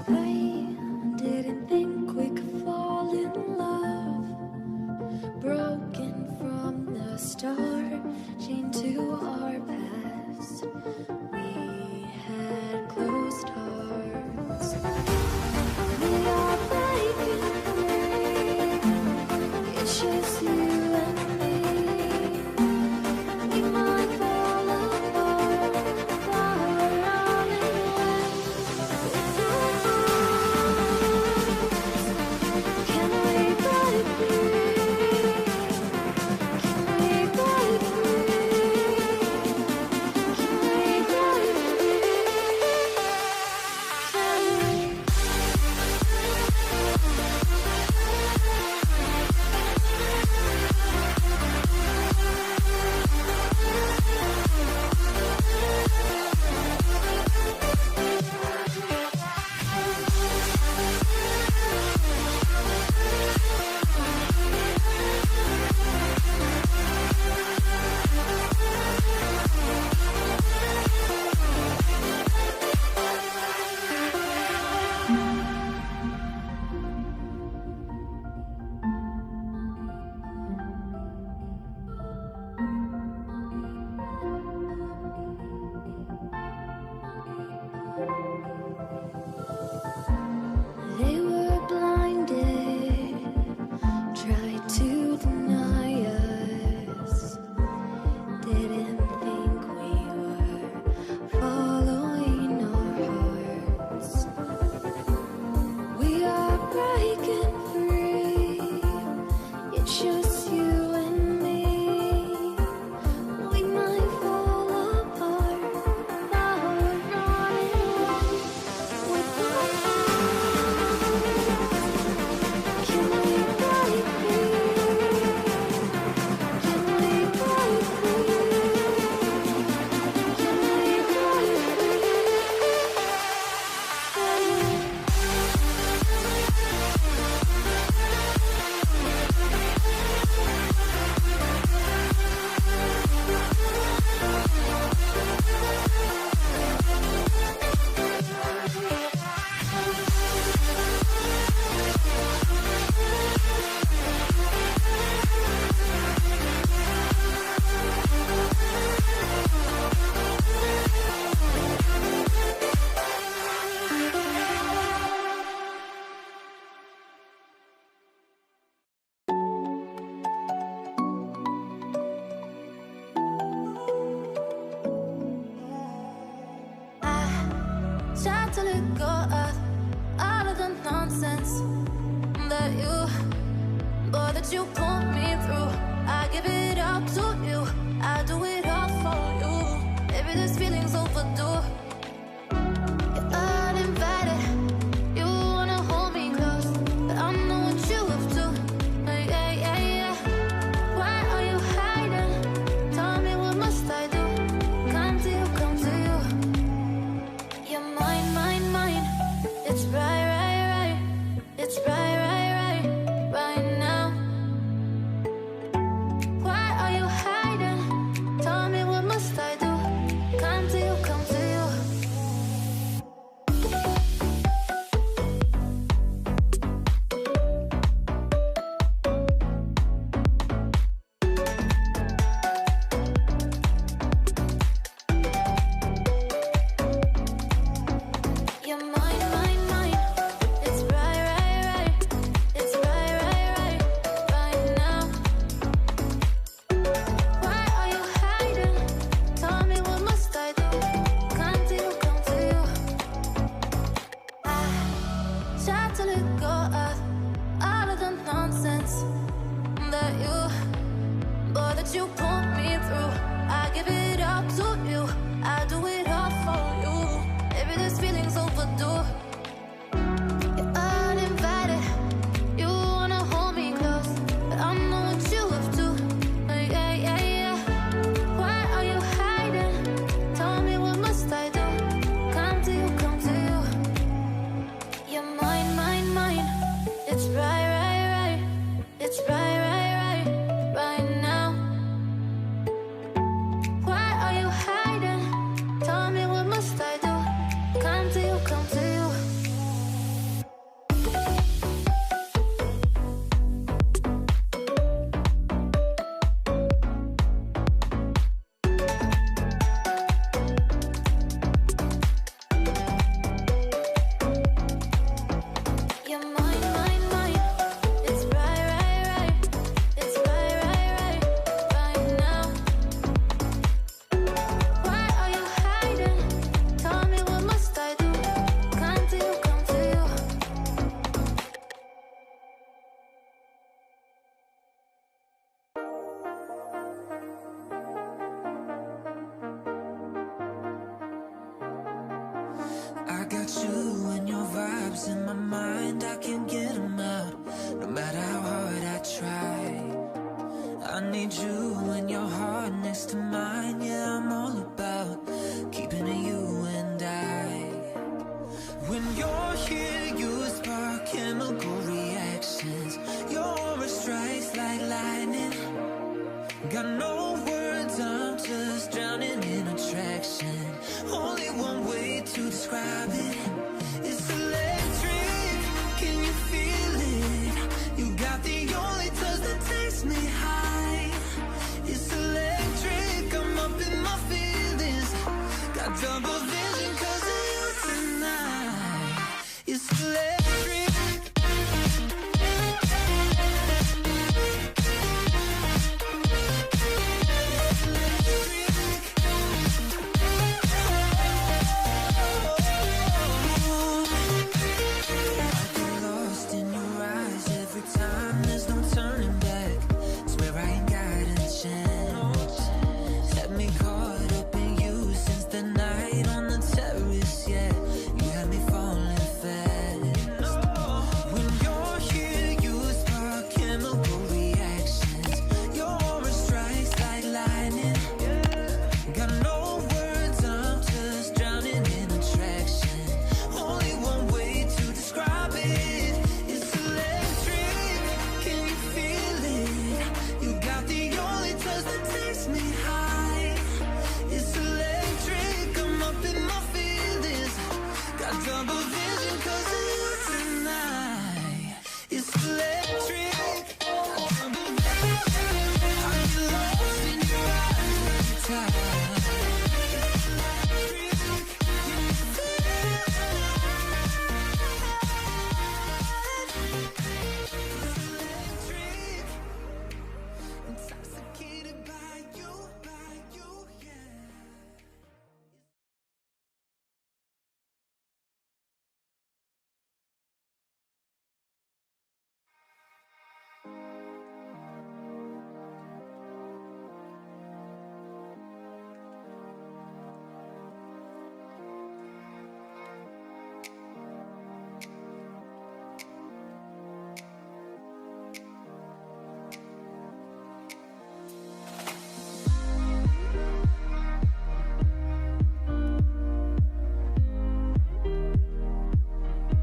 I didn't think we could fall in love. Broken from the start, chained to our past. We had closed hearts. We are breaking free. It's just you and me. We might fall apart, but we're running away with your arms. Can we break free? Can we break free? Can we break free? Can we? They were blinded, tried to deny us. Didn't think we were following our hearts. We are breaking free. It's just you and me. We might fall apart, now we're running away with our can we break free? Can we break free? Can we break tried to let go of all of the nonsense that you put me through. I give it up to you, I do it all for you. Maybe this feeling's overdue. You're uninvited, you wanna hold me close, but I know what you have to. Yeah, yeah, yeah. Why are you hiding? Tell me, what must I do? Come to you, come to you. You're mine, mine, mine. It's right, right, right. It's right, right, right, right now. Why are you hiding? Tell me, what must I do? Come to you, come to you. You're mine, mine, mine. It's right, right, right. It's right, right, right, right now. Why are you hiding? Tell me, what must I do? Come to you, come to you. I tried to let go of all of the nonsense that you put me through. I give it up to you, I do it all for you. Maybe this feeling's overdue. You're uninvited, you wanna hold me close, but I know what you have to. Yeah, yeah, yeah. Why are you hiding? Tell me, what must I do? Come to you, come to you. You're mine, mine, mine. It's right, right, right. It's right, right, right, right now. Why and your vibes in my mind, I can't get them out, no matter how hard I try. I need you and your heart next to mine. Yeah, I'm all about keeping it you and I. When you're here, you spark chemical reactions. Your aura strikes like lightning. Got no words, I'm just drowning in attraction. Only one way to describe it.